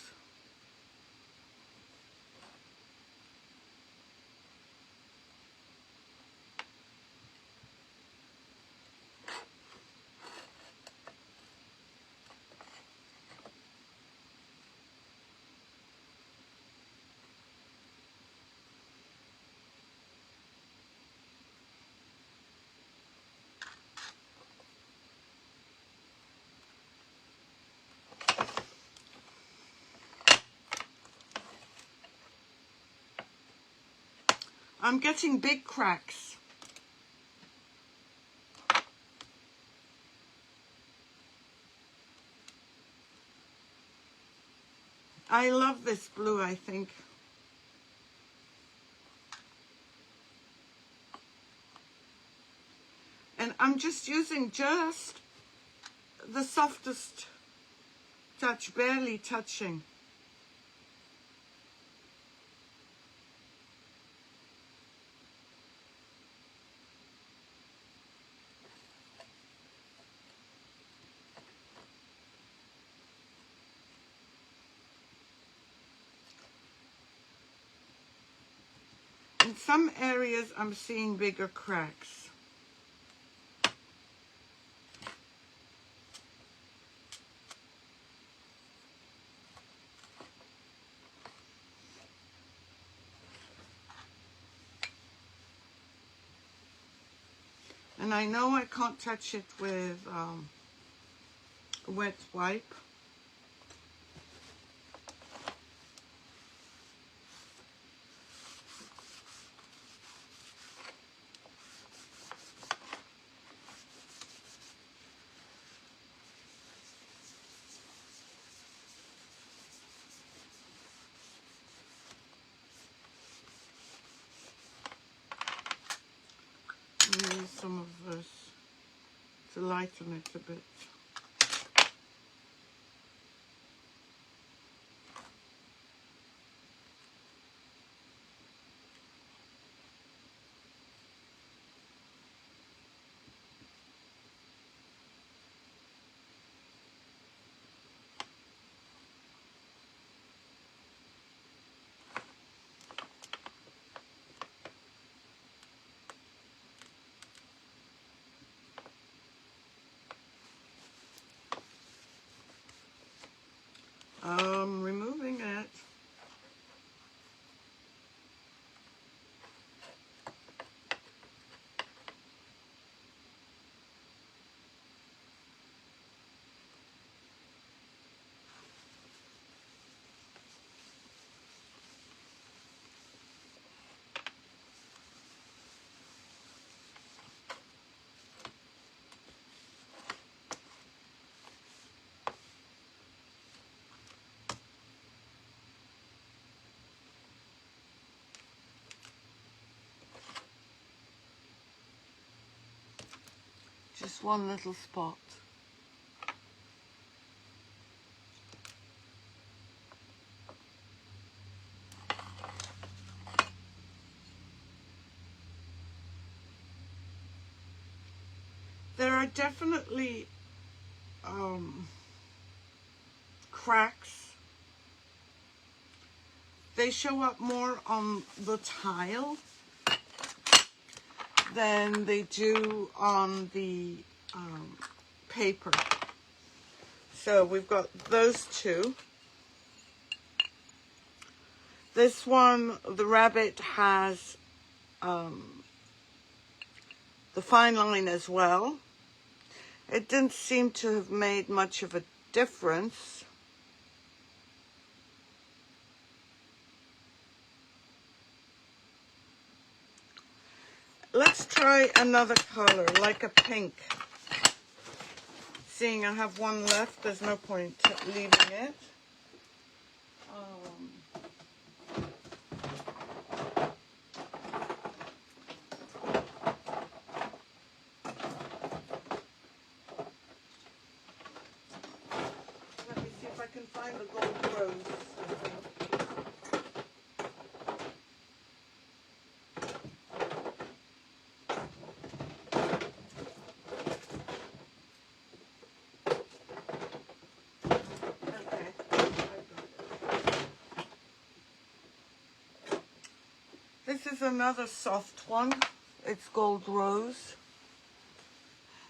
I'm getting big cracks. I love this blue, I think. And I'm just using just the softest touch, barely touching. In some areas I'm seeing bigger cracks. And I know I can't touch it with a wet wipe. Use some of this to lighten it a bit. Removing it. Just one little spot. There are definitely cracks. They show up more on the tile than they do on the paper. So we've got those two. This one, the rabbit, has the fine line as well. It didn't seem to have made much of a difference. Let's try another color, like a pink. Seeing I have one left, there's no point leaving it. Let me see if I can find the gold rose. This is another soft one. It's gold rose.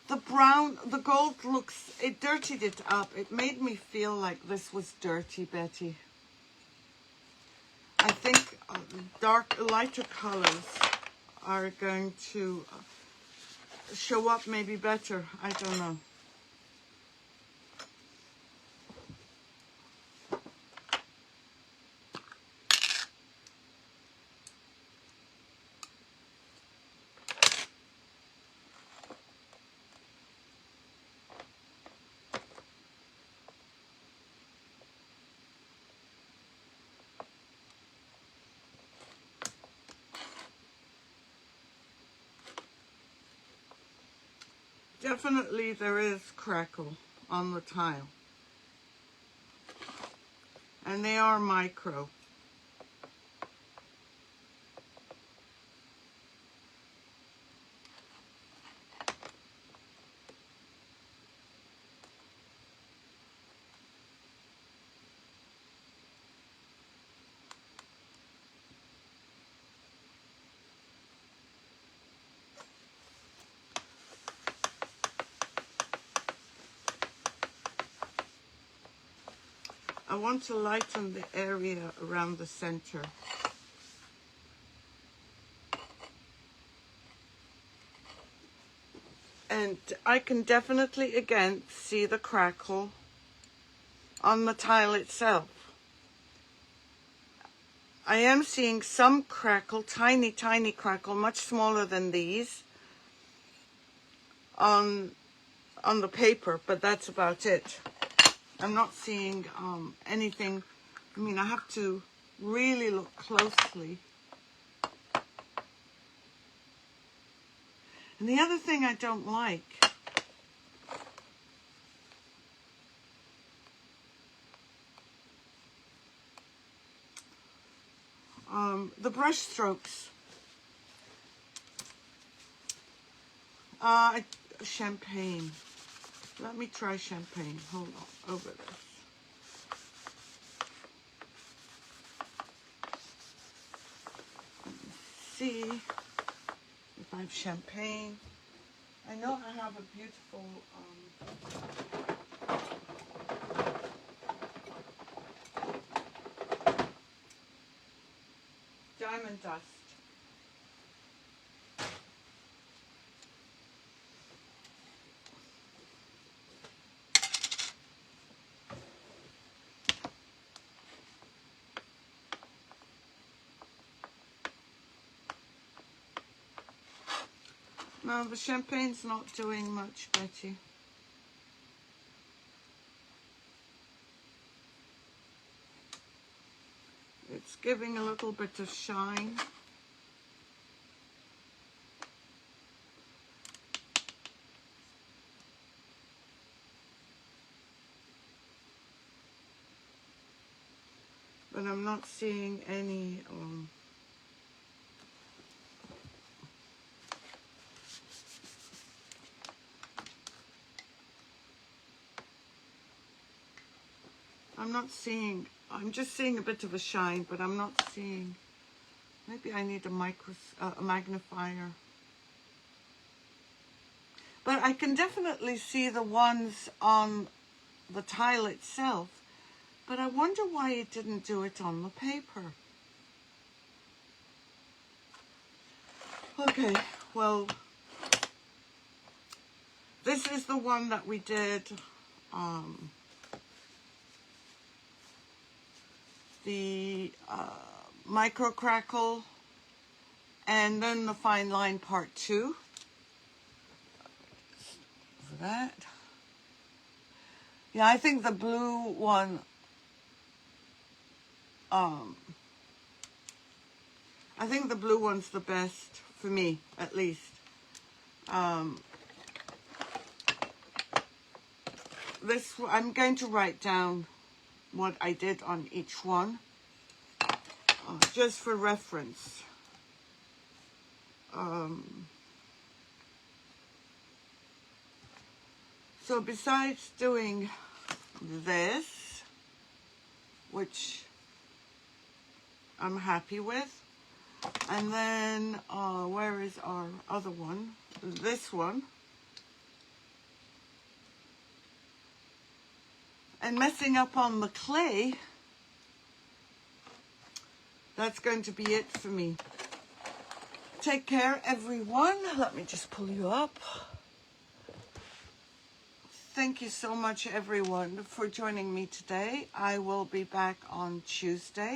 The brown, the gold looks, it dirtied it up. It made me feel like this was dirty, Betty. I think lighter colors are going to show up maybe better. I don't know. Definitely there is crackle on the tile. And they are micro. I want to lighten the area around the center. And I can definitely, again, see the crackle on the tile itself. I am seeing some crackle, tiny, tiny crackle, much smaller than these, on the paper, but that's about it. I'm not seeing anything. I mean, I have to really look closely. And the other thing I don't like, the brush strokes. Champagne. Let me try champagne. Hold on, over this. Let me see if I have champagne. I know I have a beautiful diamond dust. No, the champagne's not doing much, Betty. It's giving a little bit of shine. But I'm not seeing any I'm just seeing a bit of a shine, but I'm not seeing, maybe I need a magnifier. But I can definitely see the ones on the tile itself, but I wonder why it didn't do it on the paper. Okay, well, this is the one that we did, the micro crackle, and then the fine line part 2 for that. Yeah, I think the blue one, I think the blue one's the best for me, at least. I'm going to write down what I did on each one, just for reference. So besides doing this, which I'm happy with, and then where is our other one? This one. And messing up on the clay, that's going to be it for me. Take care, everyone. Let me just pull you up. Thank you so much, everyone, for joining me today. I will be back on Tuesday.